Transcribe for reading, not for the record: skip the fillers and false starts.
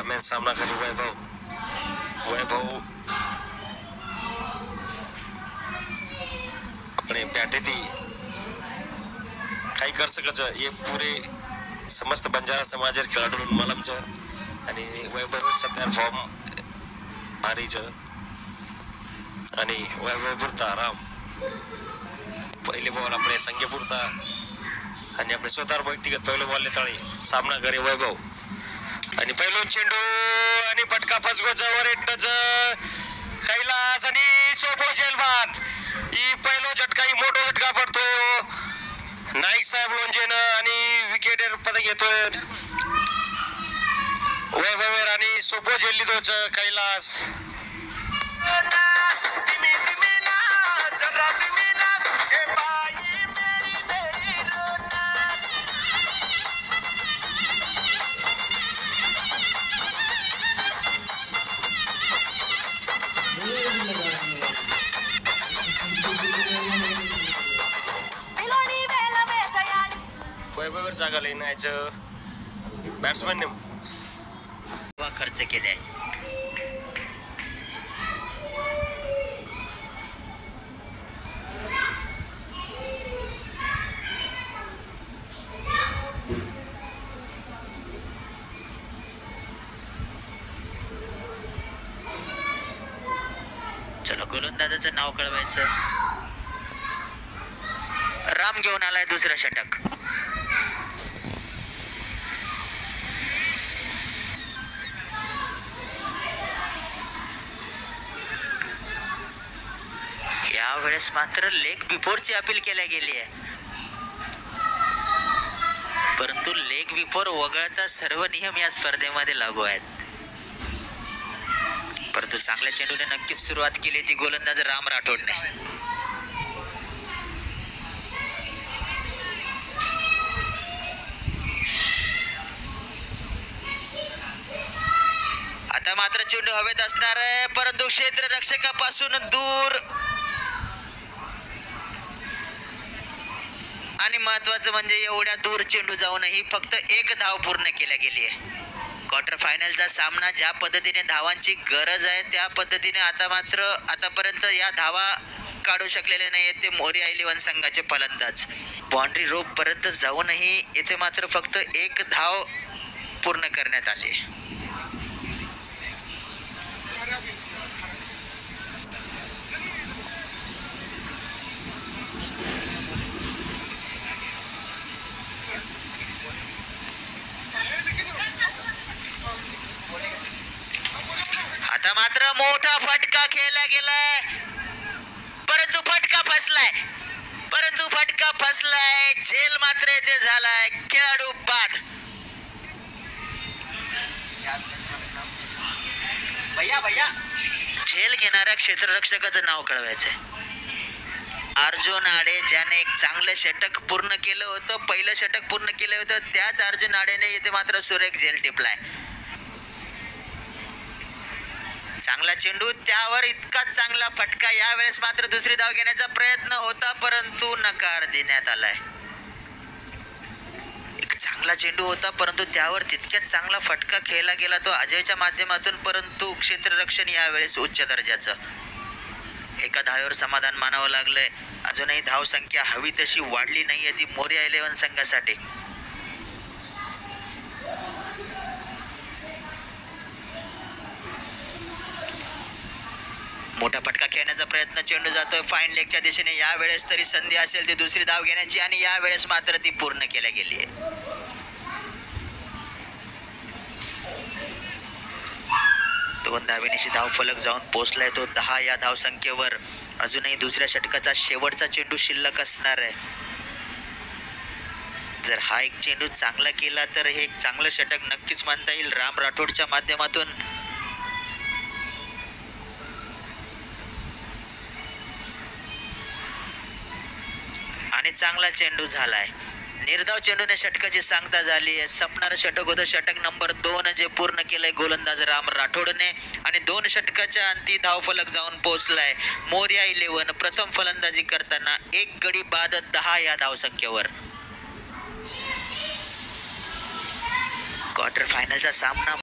दरम्यान सामना करी वैभव अपने बैठे थी काही कर सकच हे पुरे समस्त बंजारा समाज खेळाडू मलमच आणि वैभव सध्या फॉर्म भारीच आणि वैभव पुरता आराम पहिले बॉल अपने संघ पुरता आणि अपने स्वतः व्यक्तिगत पहिलं बॉल ताळी सामना करे वैभव आणि पहिलो चेंडू आणि पटका फसगोच्यावर एकटच कैलास आणि सोपो जेलबाद ही पहिलो झटका ही मोठो झटका पडतो नाईक साहेब लोंजेन आणि विकेट पद घेतोय वैभव आणि सोपो जेल्ली तोच कैलास वैभव जागा लेण्याचं बॅट्समॅन खर्च केलाय चलो गोलंदाजाचं नाव कळवायचं राम घेऊन आलाय दुसरं षटक यावेळेस मात्र लेग बिफोरची अपील केल्या गेली आहे परंतु लेग बिफोर वगळता सर्व नियम या स्पर्धेमध्ये लागू आहेत परंतु चांगल्या चेंडूने नक्कीच सुरुवात केली ती गोलंदाज राम राठोडने आता मात्र चेंडू हवेत असणार आहे परंतु क्षेत्ररक्षकापासून दूर आणि महत्वाचं म्हणजे एवढ्या दूर चेंडू जाऊनही फक्त एक धाव पूर्ण केल्या गेली आहे क्वार्टर फायनलचा सामना ज्या पद्धतीने धावांची गरज आहे त्या पद्धतीने आतापर्यंत या धावा काढू शकलेले नाही ते मोरिया 11 संघाचे फलंदाज बाउंड्री रोप पर्यंत जाऊनही येथे मात्र फक्त एक धाव पूर्ण करण्यात आली आता मात्र मोठा फटका खेळला गेलाय परंतु फटका फसलाय झेल मात्र येथे झालाय खेळाडू बाद झेल घेणाऱ्या क्षेत्ररक्षकाचं नाव कळवायचंय अर्जुन आडे ज्याने एक चांगलं षटक पूर्ण केलं होतं पहिलं षटक पूर्ण केलं होतं त्याच अर्जुन आडेने येथे मात्र सुरेख झेल टिपलाय चांगला चेंडू त्यावर इतका चांगला फटका यावेळेस मात्र दुसरी धाव घेण्याचा प्रयत्न होता परंतु नकार देण्यात आलाय एक चांगला चेंडू होता परंतु त्यावर तितक्याच चांगला फटका खेळला गेला तो अजयच्या माध्यमातून परंतु क्षेत्ररक्षण यावेळेस उच्च दर्जाचं एका धावेवर समाधान मानावं लागलंय अजूनही धाव संख्या हवी तशी वाढली नाहीये ती मोरिया 11 संघासाठी मोठा फटका खेळण्याचा प्रयत्न चेंडू जातोय फाईन लेगच्या दिशेने यावेळेस तरी संधी असेल ती दुसरी धाव घेण्याची आणि यावेळेस मात्र ती पूर्ण केल्या गेली आहे दोन धावेनिशी धाव फलक जाऊन पोहोचलाय तो 10 या धाव संख्येवर अजूनही दुसऱ्या षटकाचा शेवटचा चेंडू शिल्लक असणार आहे जर हा एक चेंडू चांगला केला तर हे एक चांगलं षटक नक्कीच म्हणता येईल राम राठोडच्या माध्यमातून आणि चांगला चेंडू झालाय निर्धाव चेंडूने षटकाची सांगता झाली आहे सपणारं षटक होतं षटक नंबर 2 जे पूर्ण केलंय गोलंदाज राम राठोडने आणि 2 षटकाच्या अंती धावफलक जाऊन पोहोचलाय मोरिया 11 प्रथम फलंदाजी करताना एक गडी बाद 10 या धावसंख्येवर क्वार्टर फायनलचा सामना